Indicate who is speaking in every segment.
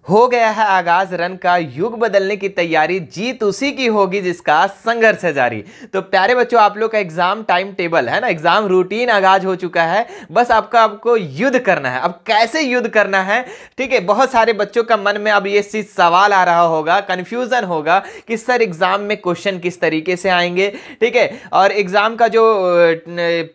Speaker 1: हो गया है आगाज रन का, युग बदलने की तैयारी, जीत उसी की होगी जिसका संघर्ष है जारी। तो प्यारे बच्चों, आप लोग का एग्जाम टाइम टेबल है ना, एग्जाम रूटीन आगाज हो चुका है। बस आपको युद्ध करना है। अब कैसे युद्ध करना है, ठीक है। बहुत सारे बच्चों का मन में अब ये चीज सवाल आ रहा होगा, कंफ्यूजन होगा कि सर एग्जाम में क्वेश्चन किस तरीके से आएंगे, ठीक है। और एग्जाम का जो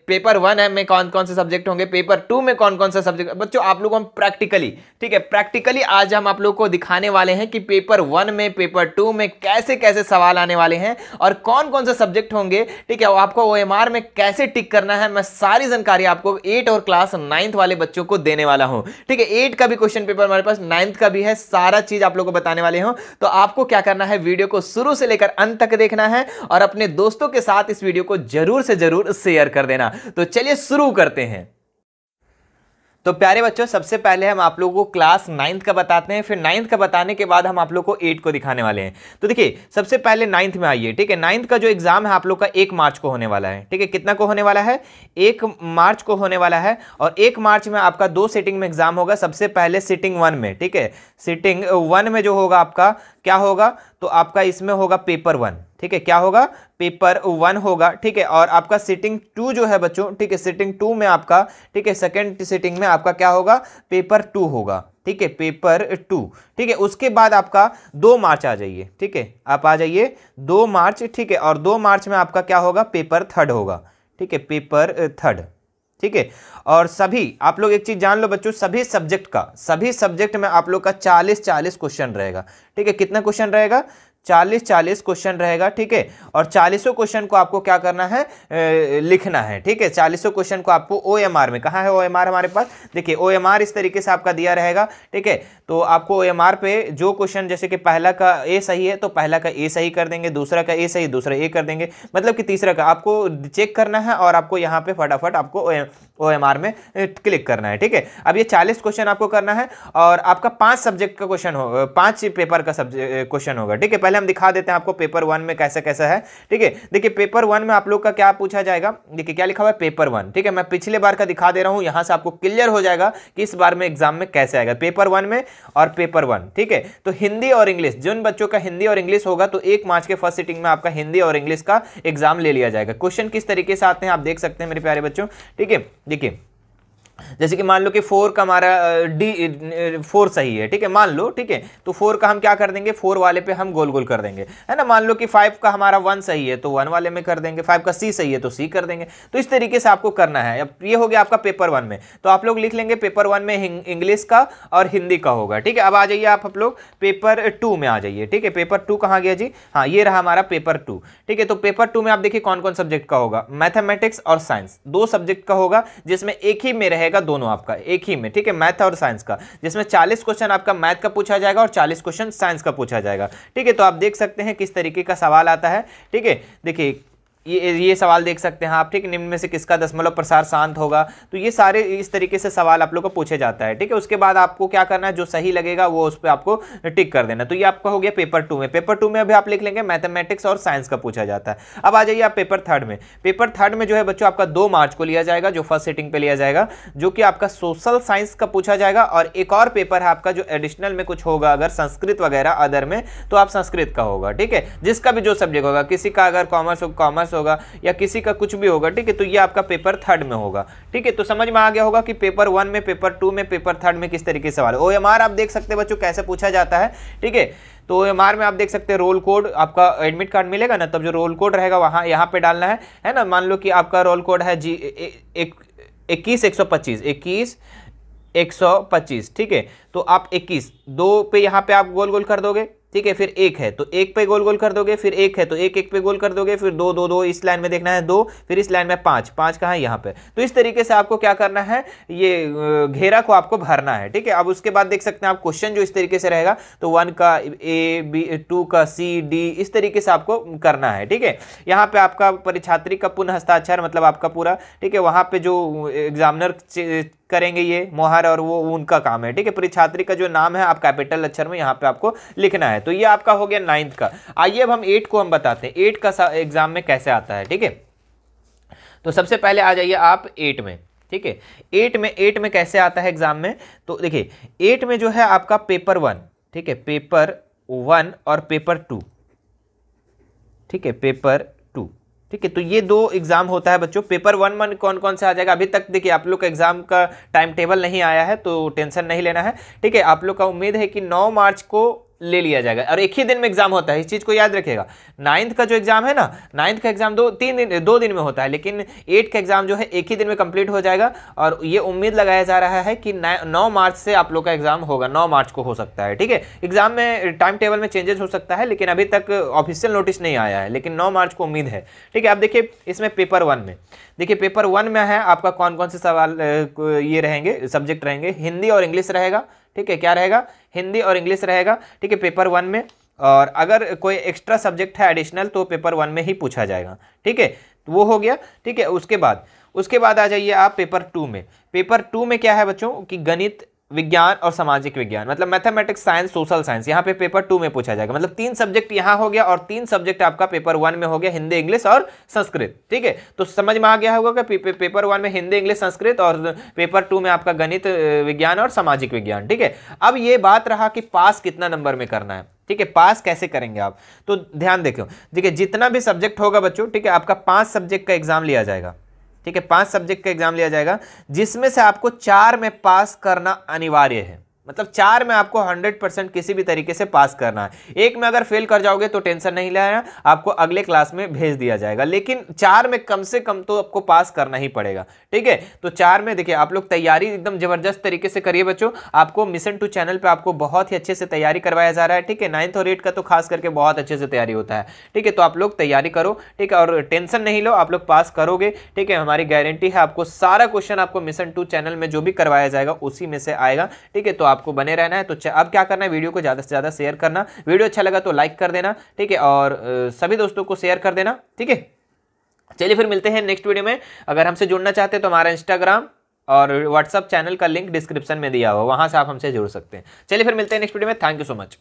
Speaker 1: पेपर 1 है में कौन कौन से सब्जेक्ट होंगे, पेपर 2 में कौन कौन से सब्जेक्ट। बच्चों आप लोग हम प्रैक्टिकली, ठीक है, प्रैक्टिकली आज हम आप लोग को दिखाने वाले हैं कि पेपर 1 में, पेपर 2 में कैसे कैसे सवाल आने वाले हैं और कौन कौन से सब्जेक्ट होंगे, ठीक है। आपको ओएमआर में कैसे टिक करना है, मैं सारी जानकारी आपको 8 और क्लास 9th वाले बच्चों को देने वाला हूं, ठीक है। 8 का भी क्वेश्चन पेपर हमारे पास, 9th का भी है, सारा चीज आप लोग को बताने वाले हूं। तो आपको क्या करना है, वीडियो को शुरू से लेकर अंत तक देखना है और अपने दोस्तों के साथ इस वीडियो को जरूर से जरूर शेयर कर देना। तो चलिए शुरू करते हैं। तो प्यारे बच्चों, सबसे पहले हम आप लोगों को क्लास 9th का बताते हैं, फिर 9th का बताने के बाद हम आप लोग को 8 को दिखाने वाले हैं। तो देखिए, सबसे पहले 9th में आइए, ठीक है। 9th का जो एग्जाम है आप लोग का 1 मार्च को होने वाला है, ठीक है। कितना को होने वाला है, 1 मार्च को होने वाला है। और 1 मार्च में आपका 2 सिटिंग में एग्जाम होगा। सबसे पहले सिटिंग 1 में, ठीक है, सिटिंग 1 में जो होगा आपका क्या होगा, तो आपका इसमें होगा पेपर 1, ठीक है। क्या होगा, पेपर 1 होगा, ठीक है। और आपका सिटिंग 2 जो है बच्चों, ठीक है, सिटिंग 2 में आपका, ठीक है, सेकंड सिटिंग में आपका क्या होगा, पेपर 2 होगा, ठीक है, पेपर 2, ठीक है। उसके बाद आपका 2 मार्च आ जाइए, ठीक है, आप आ जाइए 2 मार्च, ठीक है। और 2 मार्च में आपका क्या होगा, पेपर 3 होगा, ठीक है, पेपर 3, ठीक है। और सभी आप लोग एक चीज जान लो बच्चों, सभी सब्जेक्ट में आप लोग का 40-40 क्वेश्चन रहेगा, ठीक है। कितना क्वेश्चन रहेगा, 40-40 क्वेश्चन रहेगा, ठीक है। और 40 क्वेश्चन को आपको क्या करना है, लिखना है, ठीक है। 40 क्वेश्चन को आपको ओएमआर में, कहाँ है ओएमआर हमारे पास, देखिए ओएमआर इस तरीके से आपका दिया रहेगा, ठीक है। तो आपको ओएमआर पे जो क्वेश्चन, जैसे कि पहला का ए सही है तो पहला का ए सही कर देंगे, दूसरा का ए सही, दूसरा ए कर देंगे, मतलब कि तीसरा का आपको चेक करना है और आपको यहाँ पे फटाफट आपको ओएमआर में क्लिक करना है, ठीक है। अब ये 40 क्वेश्चन आपको करना है और आपका 5 सब्जेक्ट का क्वेश्चन हो, 5 पेपर का क्वेश्चन होगा, ठीक है। पहले हम दिखा देते हैं आपको पेपर 1 में कैसा कैसा है, ठीक है। देखिए पेपर 1 में आप लोग का क्या पूछा जाएगा, देखिए क्या लिखा हुआ है, पेपर 1, ठीक है। मैं पिछले बार का दिखा दे रहा हूं, यहां से आपको क्लियर हो जाएगा कि इस बार में एग्जाम में कैसे आएगा पेपर 1 में और पेपर 1, ठीक है। तो हिंदी और इंग्लिश, जिन बच्चों का हिंदी और इंग्लिश होगा तो 1 मार्च के फर्स्ट सिटिंग में आपका हिंदी और इंग्लिश का एग्जाम ले लिया जाएगा। क्वेश्चन किस तरीके से आते हैं आप देख सकते हैं मेरे प्यारे बच्चों, ठीक है। देखिए जैसे कि मान लो कि 4 का हमारा 4 सही है, ठीक है, मान लो, ठीक है। तो 4 का हम क्या कर देंगे, 4 वाले पे हम गोल गोल कर देंगे, है ना। मान लो कि 5 का हमारा 1 सही है तो 1 वाले में कर देंगे, 5 का सी सही है तो सी कर देंगे। तो इस तरीके से आपको करना है। अब ये हो गया आपका पेपर 1 में, तो आप लोग लिख लेंगे पेपर 1 में इंग्लिश का और हिंदी का होगा, ठीक है। अब आ जाइए आप लोग पेपर 2 में आ जाइए, ठीक है। पेपर 2 कहाँ गया जी, हाँ ये रहा हमारा पेपर 2, ठीक है। तो पेपर 2 में आप देखिए कौन कौन सब्जेक्ट का होगा, मैथमेटिक्स और साइंस, 2 सब्जेक्ट का होगा, जिसमें एक ही में रहेगा दोनों आपका, एक ही में, ठीक है, मैथ और साइंस का, जिसमें 40 क्वेश्चन आपका मैथ का पूछा जाएगा और 40 क्वेश्चन साइंस का पूछा जाएगा, ठीक है। तो आप देख सकते हैं किस तरीके का सवाल आता है, ठीक है। देखिए ये सवाल देख सकते हैं आप, ठीक, निम्न में से किसका दशमलव प्रसार शांत होगा। तो ये सारे इस तरीके से सवाल आप लोग को पूछे जाता है, ठीक है। उसके बाद आपको क्या करना है, जो सही लगेगा वो उस पर आपको टिक कर देना। तो ये आपका हो गया पेपर 2 में। पेपर 2 में अभी आप लिख लेंगे मैथमेटिक्स और साइंस का पूछा जाता है। अब आ जाइए आप पेपर 3 में। पेपर 3 में जो है बच्चों आपका 2 मार्च को लिया जाएगा, जो फर्स्ट सिटिंग पे लिया जाएगा, जो कि आपका सोशल साइंस का पूछा जाएगा। और एक और पेपर है आपका जो एडिशनल में कुछ होगा, अगर संस्कृत वगैरह अदर में, तो आप संस्कृत का होगा, ठीक है। जिसका भी जो सब्जेक्ट होगा, किसी का अगर कॉमर्स होगा या किसी का कुछ भी होगा, ठीक है। तो ये आपका पेपर 3 में होगा, ठीक है। तो समझ में आ गया होगा कि पेपर 1 में, पेपर 2 में, पेपर 3 में किस तरीके से सवाल। ओएमआर आप देख सकते हैं बच्चों कैसे पूछा जाता है, ठीक है। तो ओएमआर में आप देख सकते हैं रोल कोड, आपका एडमिट कार्ड मिलेगा ना, तब जो रोल कोड रहेगा वहां यहाँ पे डालना है ना। मान लो कि आपका रोल कोड है जी 21-125, ठीक है। तो आप 21, 2 पे यहाँ पे आप गोल गोल कर दोगे, ठीक है। फिर 1 है तो 1 पे गोल गोल कर दोगे, फिर 1 है तो 1 पे गोल कर दोगे, फिर 2 इस लाइन में देखना है 2, फिर इस लाइन में 5 कहाँ है यहाँ पे। तो इस तरीके से आपको क्या करना है, ये घेरा को आपको भरना है, ठीक है। अब उसके बाद देख सकते हैं आप क्वेश्चन जो इस तरीके से रहेगा, तो 1 का ए, बी, 2 का सी, डी, इस तरीके से आपको करना है, ठीक है। यहाँ पे आपका परीक्षार्थी का पुनः हस्ताक्षर, मतलब आपका पूरा, ठीक है। वहाँ पे जो एग्जामिनर करेंगे ये मोहर, और वो उनका काम है, ठीक है। परीक्षार्थी का जो नाम है आप कैपिटल अक्षर में यहाँ पे आपको लिखना है। तो ये आपका हो गया 9th का। आइए अब हम 8 को हम बताते हैं 8 का एग्जाम में कैसे आता है, ठीक है। तो सबसे पहले आ जाइए आप 8 में, ठीक है। 8 में कैसे आता है एग्जाम में, तो देखिए 8 में जो है आपका पेपर 1, ठीक है, पेपर 1 और पेपर 2, ठीक है, पेपर 2, ठीक है। तो ये 2 एग्जाम होता है बच्चों। पेपर 1 में कौन कौन से आ जाएगा, अभी तक देखिए आप लोग का एग्जाम का टाइम टेबल नहीं आया है तो टेंशन नहीं लेना है, ठीक है। आप लोग का उम्मीद है कि 9 मार्च को ले लिया जाएगा और एक ही दिन में एग्जाम होता है, इस चीज को याद रखिएगा। 9th का जो एग्जाम है ना, 9th का एग्जाम 2 दिन में होता है, लेकिन 8th का एग्जाम जो है एक ही दिन में कंप्लीट हो जाएगा। और ये उम्मीद लगाया जा रहा है कि 9 मार्च से आप लोग का एग्जाम होगा, 9 मार्च को हो सकता है, ठीक है। एग्जाम में टाइम टेबल में चेंजेस हो सकता है, लेकिन अभी तक ऑफिशियल नोटिस नहीं आया है, लेकिन 9 मार्च को उम्मीद है, ठीक है। अब देखिए इसमें पेपर 1 में, देखिए पेपर 1 में है आपका कौन कौन से सवाल ये रहेंगे, सब्जेक्ट रहेंगे, हिंदी और इंग्लिश रहेगा, ठीक है। क्या रहेगा, हिंदी और इंग्लिश रहेगा, ठीक है, पेपर 1 में। और अगर कोई एक्स्ट्रा सब्जेक्ट है एडिशनल तो पेपर 1 में ही पूछा जाएगा, ठीक है। तो वो हो गया, ठीक है। उसके बाद आ जाइए आप पेपर 2 में। पेपर 2 में क्या है बच्चों कि गणित, विज्ञान और सामाजिक विज्ञान, मतलब मैथमेटिक्स, साइंस, सोशल साइंस, यहाँ पे पेपर 2 में पूछा जाएगा। मतलब 3 सब्जेक्ट यहाँ हो गया और 3 सब्जेक्ट आपका पेपर 1 में हो गया, हिंदी, इंग्लिश और संस्कृत, ठीक है। तो समझ में आ गया होगा कि पेपर 1 में हिंदी, इंग्लिश, संस्कृत और पेपर 2 में आपका गणित, विज्ञान और सामाजिक विज्ञान, ठीक है। अब ये बात रहा कि पास कितना नंबर में करना है, ठीक है, पास कैसे करेंगे आप, तो ध्यान देखो, ठीक है। जितना भी सब्जेक्ट होगा बच्चों, ठीक है, आपका 5 सब्जेक्ट का एग्जाम लिया जाएगा, ठीक है, 5 सब्जेक्ट का एग्जाम लिया जाएगा, जिसमें से आपको 4 में पास करना अनिवार्य है। मतलब 4 में आपको 100% किसी भी तरीके से पास करना है। एक में अगर फेल कर जाओगे तो टेंशन नहीं लेना, आपको अगले क्लास में भेज दिया जाएगा, लेकिन 4 में कम से कम तो आपको पास करना ही पड़ेगा, ठीक है। तो 4 में देखिए आप लोग तैयारी एकदम जबरदस्त तरीके से करिए बच्चों। आपको मिशन 2 चैनल पर आपको बहुत ही अच्छे से तैयारी करवाया जा रहा है, ठीक है। 9th और 8th का तो खास करके बहुत अच्छे से तैयारी होता है, ठीक है। तो आप लोग तैयारी करो, ठीक है, और टेंशन नहीं लो, आप लोग पास करोगे, ठीक है। हमारी गारंटी है, आपको सारा क्वेश्चन आपको मिशन 2 चैनल में जो भी करवाया जाएगा उसी में से आएगा, ठीक है। तो आपको बने रहना है। तो अब क्या करना है, वीडियो को ज्यादा से ज्यादा शेयर करना, वीडियो अच्छा लगा तो लाइक कर देना, ठीक है, और सभी दोस्तों को शेयर कर देना, ठीक है। चलिए फिर मिलते हैं नेक्स्ट वीडियो में। अगर हमसे जुड़ना चाहते हैं तो हमारा इंस्टाग्राम और व्हाट्सएप चैनल का लिंक डिस्क्रिप्शन में दिया हुआ, वहां से आप हमसे जुड़ सकते हैं। चलिए फिर मिलते हैं नेक्स्ट वीडियो में। Thank you so much.